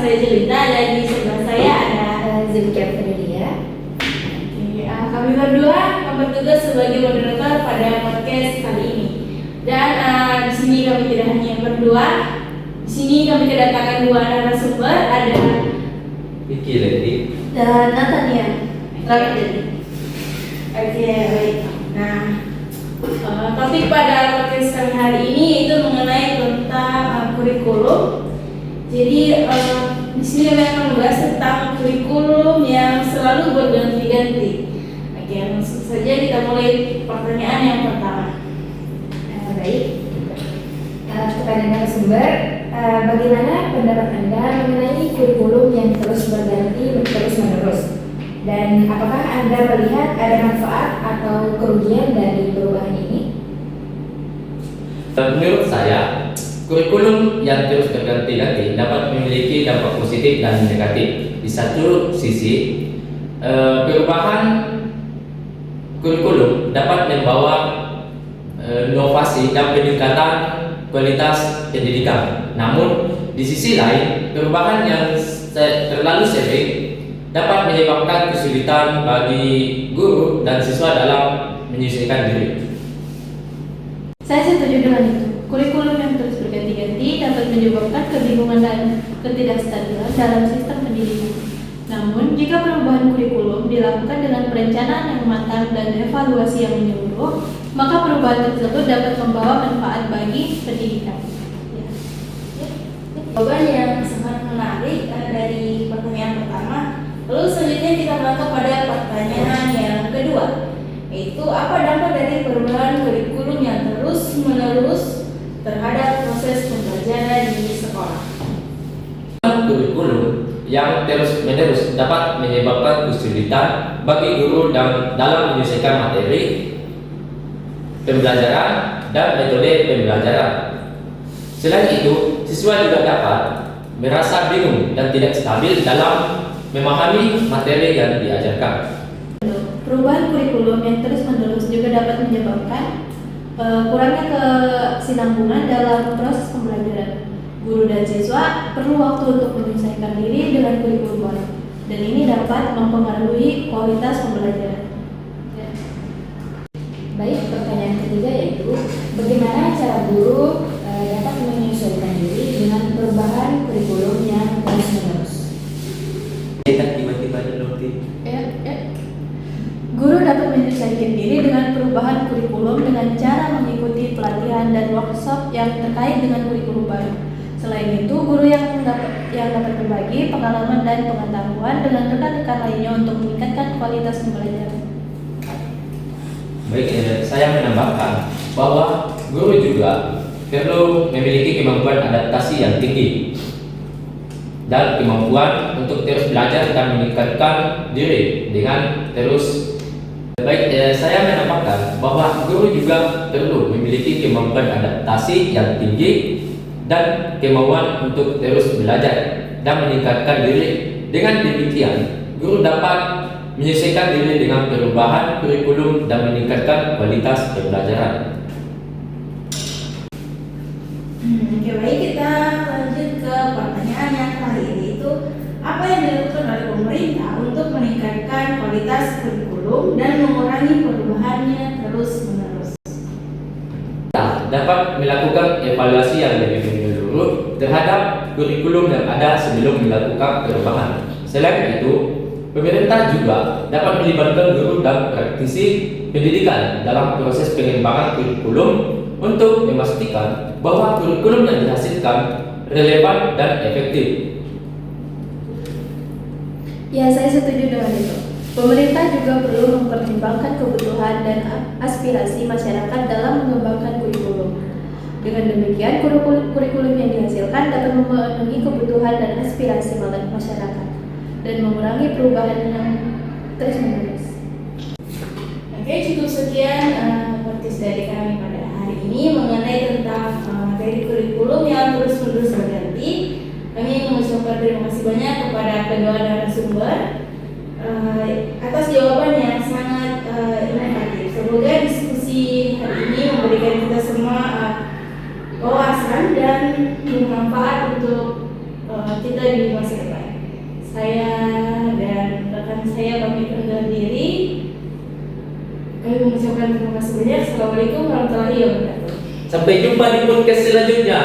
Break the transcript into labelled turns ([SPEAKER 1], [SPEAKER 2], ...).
[SPEAKER 1] saya Jelita, dan di sebelah saya ada
[SPEAKER 2] Zulkia Federia.
[SPEAKER 1] kami berdua bertugas sebagai moderator pada podcast kali ini. Dan di sini kami tidak hanya berdua, di sini kami kedatangan dua narasumber, ada
[SPEAKER 3] Vicky Leti
[SPEAKER 1] dan Natania. Oke, baik. Nah, topik pada podcast kami hari ini itu mengenai tentang kurikulum. Jadi di sini kami akan membahas tentang kurikulum yang selalu berganti-ganti. Oke, langsung saja kita mulai pertanyaan yang pertama.
[SPEAKER 2] Baik. Kepada narasumber, bagaimana pendapat Anda mengenai kurikulum yang terus berganti terus-menerus? Dan apakah Anda melihat ada manfaat atau kerugian dari perubahan ini?
[SPEAKER 3] Menurut saya, kurikulum yang terus berganti-ganti dapat memiliki dampak positif dan negatif. Di satu sisi, perubahan kurikulum dapat membawa inovasi dan peningkatan kualitas pendidikan. Namun, di sisi lain, perubahan yang terlalu sering dapat menyebabkan kesulitan bagi guru dan siswa dalam menyesuaikan diri.
[SPEAKER 1] Saya setuju dengan itu. Kurikulum yang terus berganti-ganti dapat menyebabkan kebingungan dan ketidakstabilan dalam sistem pendidikan. Namun, jika perubahan kurikulum dilakukan dengan perencanaan yang matang dan evaluasi yang menyeluruh, maka perubahan tersebut dapat membawa manfaat bagi pendidikan. Jawaban yang sangat menarik dari pertanyaan pertama. Lalu selanjutnya kita berangkat pada pertanyaan yang kedua, yaitu apa dampak dari perubahan kurikulum yang terus-menerus terhadap proses pembelajaran di sekolah?
[SPEAKER 3] Kurikulum yang terus-menerus dapat menyebabkan kesulitan bagi guru dalam menyelesaikan materi pembelajaran dan metode pembelajaran. Selain itu, siswa juga dapat merasa bingung dan tidak stabil dalam memahami materi yang diajarkan.
[SPEAKER 1] Perubahan kurikulum yang terus-menerus juga dapat menyebabkan kurangnya kesinambungan dalam proses pembelajaran. Guru dan siswa perlu waktu untuk menyesuaikan diri dengan kurikulum baru, dan ini dapat mempengaruhi kualitas pembelajaran.
[SPEAKER 2] Baik, pertanyaan ketiga yaitu bagaimana cara guru dapat menyesuaikan diri dengan perubahan kurikulum yang terus-menerus?
[SPEAKER 3] Tiba-tiba
[SPEAKER 1] Guru dapat menyesuaikan diri dengan perubahan kurikulum dengan cara mengikuti pelatihan dan workshop yang terkait dengan kurikulum baru. Selain itu, guru yang dapat berbagi pengalaman dan pengetahuan dengan rekan-rekan lainnya untuk meningkatkan kualitas pembelajaran.
[SPEAKER 3] Baik, saya menambahkan bahwa guru juga perlu memiliki kemampuan adaptasi yang tinggi dan kemampuan untuk terus belajar dan meningkatkan diri dengan terus. Baik, saya menambahkan bahwa guru juga perlu memiliki kemampuan adaptasi yang tinggi dan kemauan untuk terus belajar dan meningkatkan diri. Dengan demikian, guru dapat menyesuaikan diri dengan perubahan kurikulum dan meningkatkan kualitas pembelajaran.
[SPEAKER 1] Oke, baik, kita lanjut ke pertanyaan yang terakhir, yaitu apa yang dilakukan oleh pemerintah untuk meningkatkan kualitas kurikulum dan mengurangi perubahannya terus-menerus?
[SPEAKER 3] Dapat melakukan evaluasi yang lebih menyeluruh terhadap kurikulum yang ada sebelum melakukan perubahan. Selain itu, pemerintah juga dapat melibatkan guru dan praktisi pendidikan dalam proses pengembangan kurikulum untuk memastikan bahwa kurikulum yang dihasilkan relevan dan efektif.
[SPEAKER 1] Ya, saya setuju dengan itu. Pemerintah juga perlu mempertimbangkan kebutuhan dan aspirasi masyarakat dalam mengembangkan kurikulum. Dengan demikian, kurikulum yang dihasilkan dapat memenuhi kebutuhan dan aspirasi masyarakat dan mengurangi perubahan yang terus-menerus. Oke, cukup sekian podcast dari kami pada hari ini mengenai tentang materi kurikulum yang terus-menerus berganti. Kami mengucapkan terima kasih banyak kepada kedua narasumber atas jawaban yang sangat inovatif. Semoga diskusi hari ini memberikan kita semua wawasan dan bermanfaat untuk kita di masa depan. Saya dan rekan saya pamit undur diri. Kami mengucapkan terima kasih banyak. Assalamualaikum warahmatullahi wabarakatuh.
[SPEAKER 3] Sampai jumpa di podcast selanjutnya.